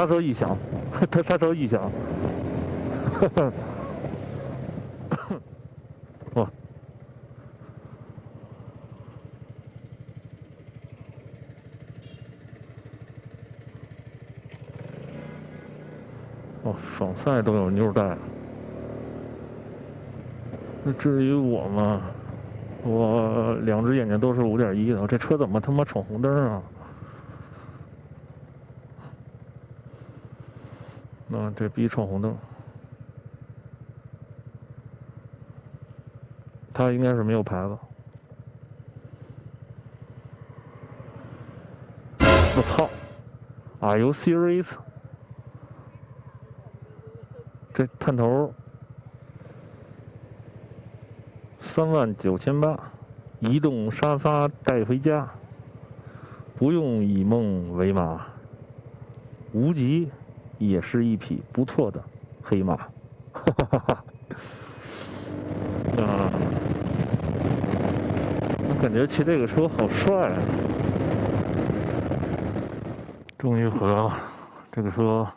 刹车异响，它刹车异响。哇！哦，爽赛都有妞带，那至于我嘛，我两只眼睛都是5.1的，这车怎么他妈闯红灯啊？啊，这逼闯红灯，他应该是没有牌子。我操 ！Are you serious？ 这探头39800，移动沙发带回家，不用以梦为马，无极也是一匹不错的黑马。哈哈哈哈！啊，我感觉骑这个车好帅啊！终于回来了，这个车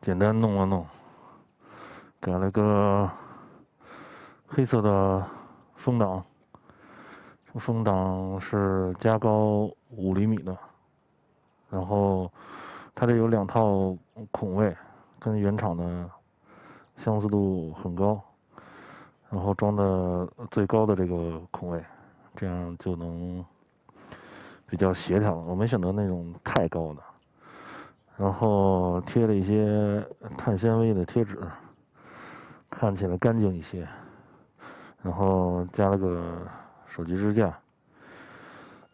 简单弄了弄，改了个黑色的风挡，这风挡是加高5厘米的，然后它这有2套孔位，跟原厂的相似度很高，然后装的最高的这个孔位，这样就能比较协调了。我没选择那种太高的，然后贴了一些碳纤维的贴纸，看起来干净一些。然后加了个手机支架，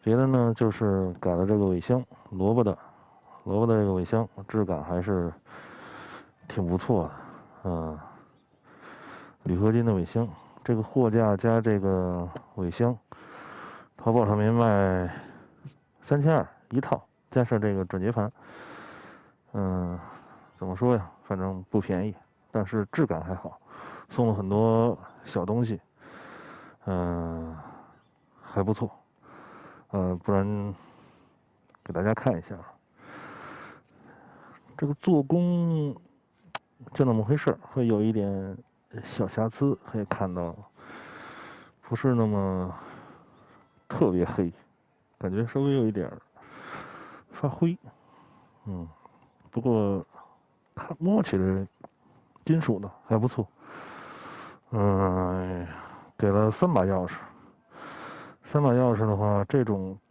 别的呢就是改了这个尾箱，萝卜的这个尾箱质感还是挺不错的，铝合金的尾箱，这个货架加这个尾箱，淘宝上面卖3200一套，加上这个转接盘，怎么说呀，反正不便宜，但是质感还好，送了很多小东西。还不错，不然给大家看一下，这个做工就那么回事儿，会有一点小瑕疵，可以看到，不是那么特别黑，感觉稍微有一点发灰，不过摸起来金属的还不错，给了3把钥匙。3把钥匙的话，这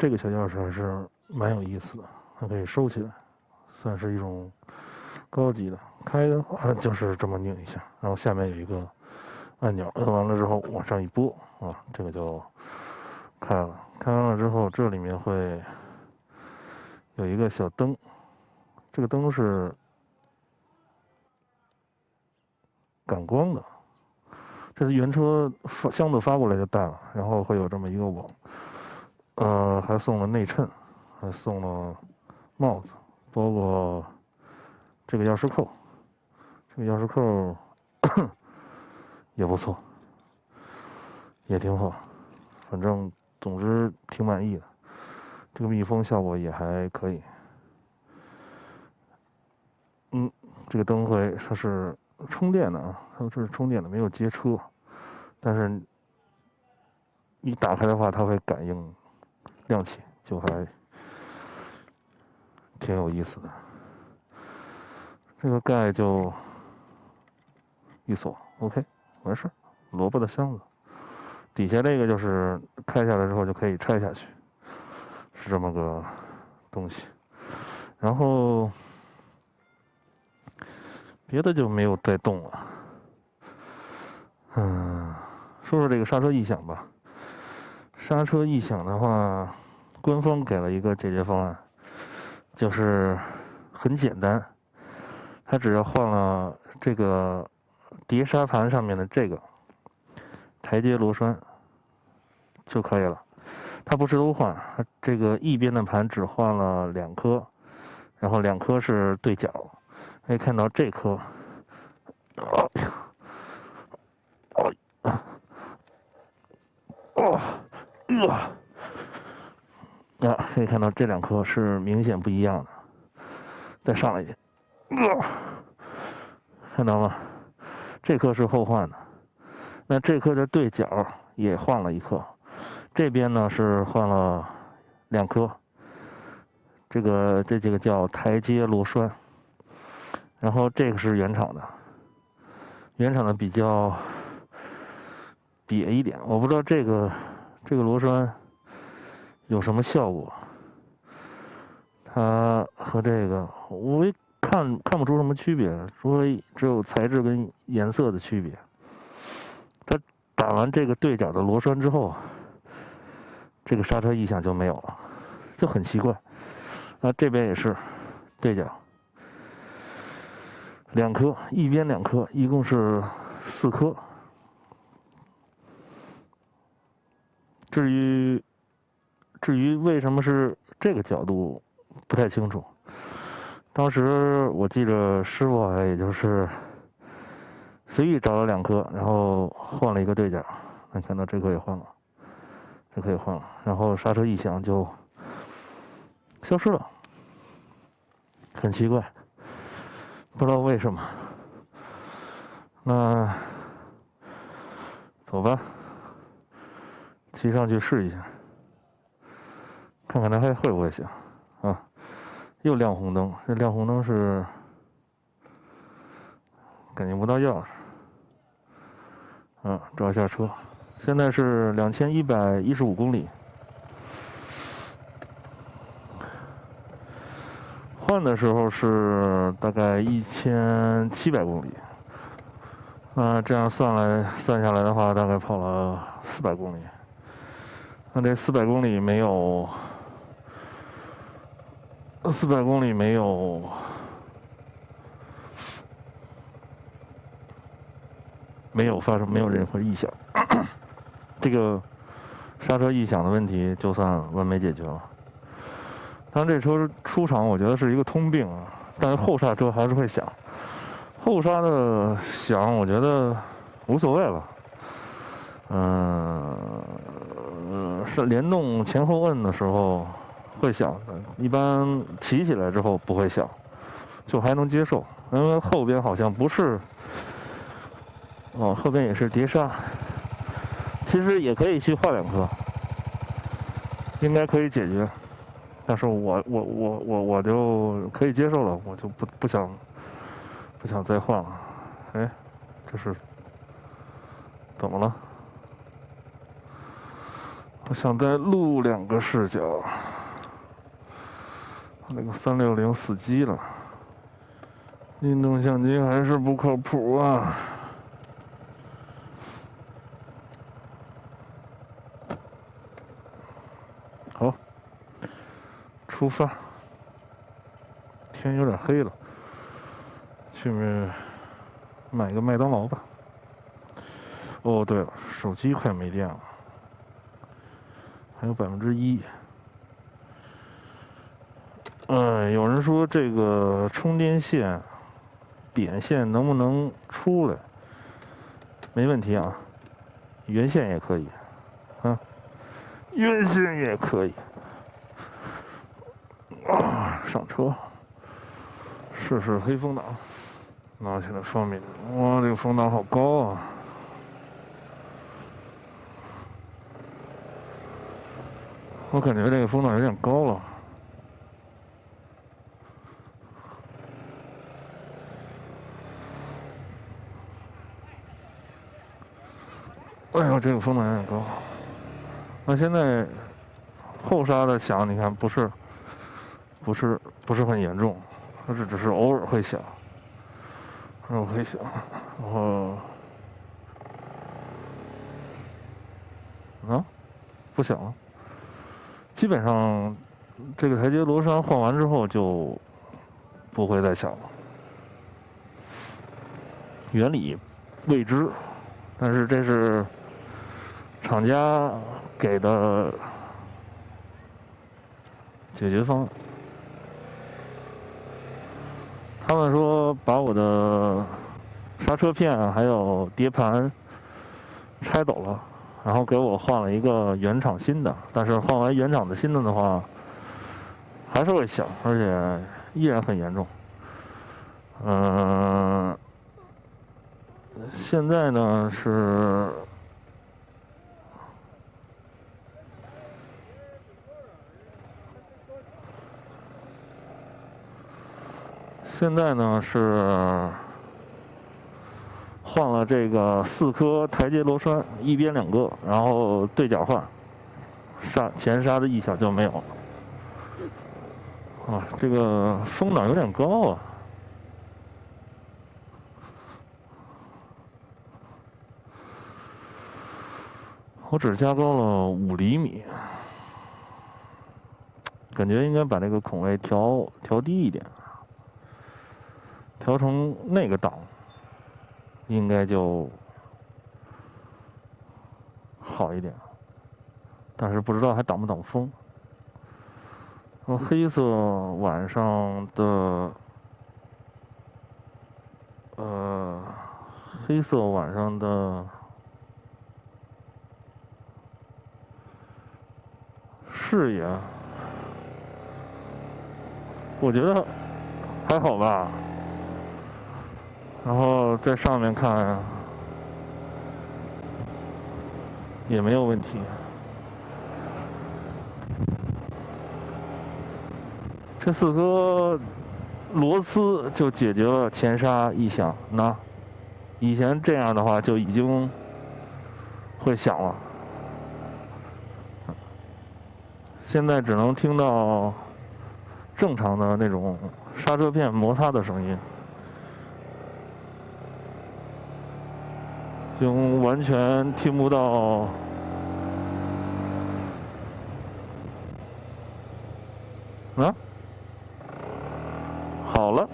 个小钥匙还是蛮有意思的，它可以收起来，算是一种高级的。开的话就是这么拧一下，然后下面有一个按钮，摁完了之后往上一拨，这个就开了。开完了之后，这里面会有一个小灯，这个灯是感光的。这是原车箱子发过来就带了，然后会有这么一个网，还送了内衬，还送了帽子，包括这个钥匙扣，这个钥匙扣也不错，也挺好，反正总之挺满意的。这个密封效果也还可以。这个灯会它是充电的啊，它是充电的，没有接车，但是一打开的话，它会感应亮起，就还挺有意思的。这个盖就一锁 ，OK， 完事儿。萝卜的箱子，底下这个就是开下来之后就可以拆下去，是这么个东西。然后别的就没有再动了。说说这个刹车异响吧。刹车异响的话，官方给了一个解决方案，就是很简单，它只要换了这个碟刹盘上面的这个台阶螺栓就可以了。它不是都换，它这个一边的盘只换了2颗，然后2颗是对角，可以看到这颗，可以看到这2颗是明显不一样的。再上来一点，看到吗？这颗是后换的，那这颗的对角也换了一颗，这边呢是换了2颗，这几个叫台阶螺栓，然后这个是原厂的，原厂的比较瘪一点，我不知道这个螺栓有什么效果，它和这个我看不出什么区别，除了只有材质跟颜色的区别。它打完这个对角的螺栓之后，这个刹车异响就没有了，就很奇怪。那这边也是对角2颗，一边2颗，一共是4颗。至于为什么是这个角度，不太清楚。当时我记着师傅好像也就是随意找了2颗，然后换了一个对角。能看到这颗也换了，这颗也换了，然后刹车异响就消失了，很奇怪，不知道为什么。那走吧，骑上去试一下，看看它还会不会响啊。又亮红灯，这亮红灯是感觉不到钥匙。找一下车，现在是2115公里。换的时候是大概1700公里。这样算下来的话，大概跑了400公里。那这400公里没有没有任何异响，这个刹车异响的问题就算完美解决了。当然，这车出厂我觉得是一个通病啊，但是后刹车还是会响，后刹的响我觉得无所谓了。是联动前后摁的时候会响的，一般骑起来之后不会响，就还能接受。因为后边好像不是。后边也是碟刹，其实也可以去换2颗，应该可以解决。但是我就可以接受了，我就不想再换了。哎，这是怎么了？我想再录2个视角，那个360死机了，运动相机还是不靠谱啊。好，出发。天有点黑了，去买个麦当劳吧。哦，对了，手机快没电了，还有1%。有人说这个充电线点线能不能出来？没问题啊，原线也可以啊。原线也可以上车试试黑风挡，拿起来双面，哇，这个风挡好高啊！我感觉这个风挡有点高了。哎呦，这个风挡有点高。那现在后刹的响，你看不是很严重，它只是偶尔会响，然后不响了。基本上这个台阶螺栓换完之后就不会再响了。原理未知，但是这是厂家给的解决方案。他们说把我的刹车片还有碟盘拆走了，然后给我换了一个原厂新的，但是换完原厂的新的话还是会响，而且依然很严重。现在呢是换了这个4颗台阶螺栓，一边2个，然后对角换，前刹的异响就没有了。啊，这个风档有点高啊。我只加高了5厘米，感觉应该把这个孔位调低一点，调成那个档，应该就好一点。但是不知道还挡不挡风。黑色晚上的，黑色晚上的视野，我觉得还好吧。然后在上面看也没有问题。这4颗螺丝就解决了前刹异响。那以前这样的话就已经会响了，现在只能听到正常的那种刹车片摩擦的声音，就完全听不到好了，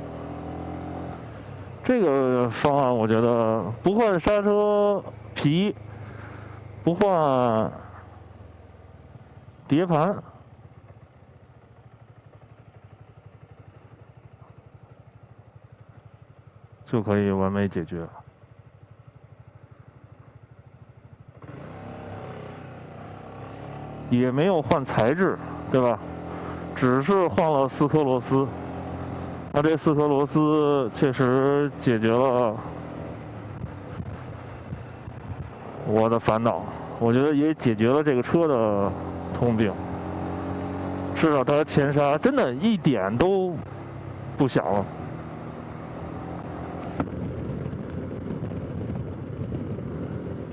这个方案我觉得不换刹车皮，不换碟盘，就可以完美解决。也没有换材质，对吧？只是换了4颗螺丝。那这4颗螺丝确实解决了我的烦恼，我觉得也解决了这个车的通病。至少它前刹真的一点都不响了。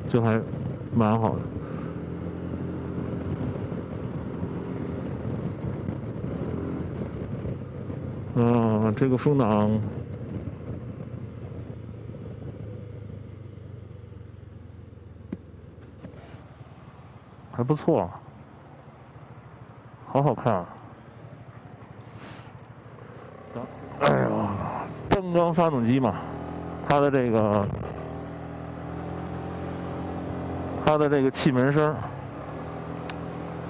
就还蛮好的。这个风挡还不错，好好看啊！哎呦，单缸发动机嘛，它的这个气门声，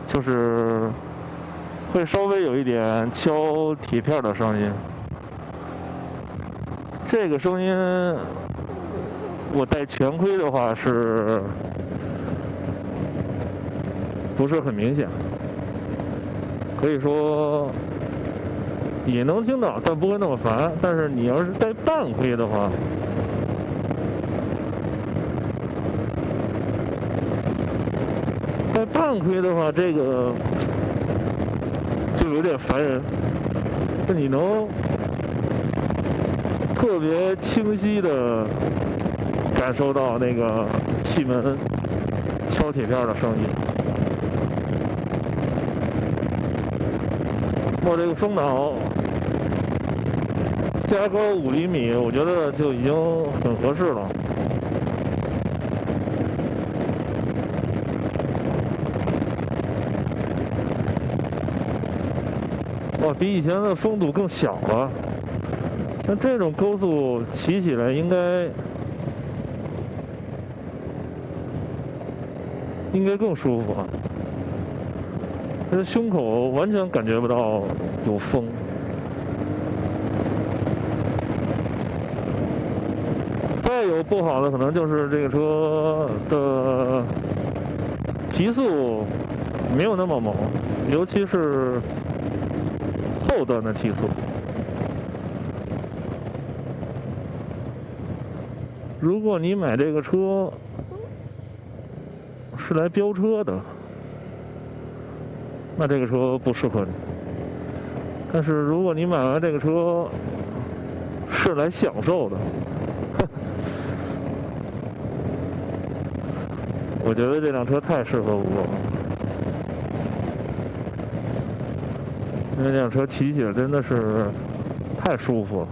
就是会稍微有一点敲铁片的声音。这个声音，我戴全盔的话是不是很明显？可以说也能听到，但不会那么烦。但是你要是戴半盔的话，戴半盔的话，这个就有点烦人。就你能特别清晰的感受到那个气门敲铁片的声音。我这个风挡加高5厘米，我觉得就已经很合适了。哇，比以前的风阻更小了。像这种高速骑起来应该更舒服啊。这胸口完全感觉不到有风。再有不好的可能就是这个车的提速没有那么猛，尤其是后端的提速。如果你买这个车是来飙车的，那这个车不适合你。但是如果你买完这个车是来享受的，我觉得这辆车太适合我了，因为这辆车骑起来真的是太舒服了。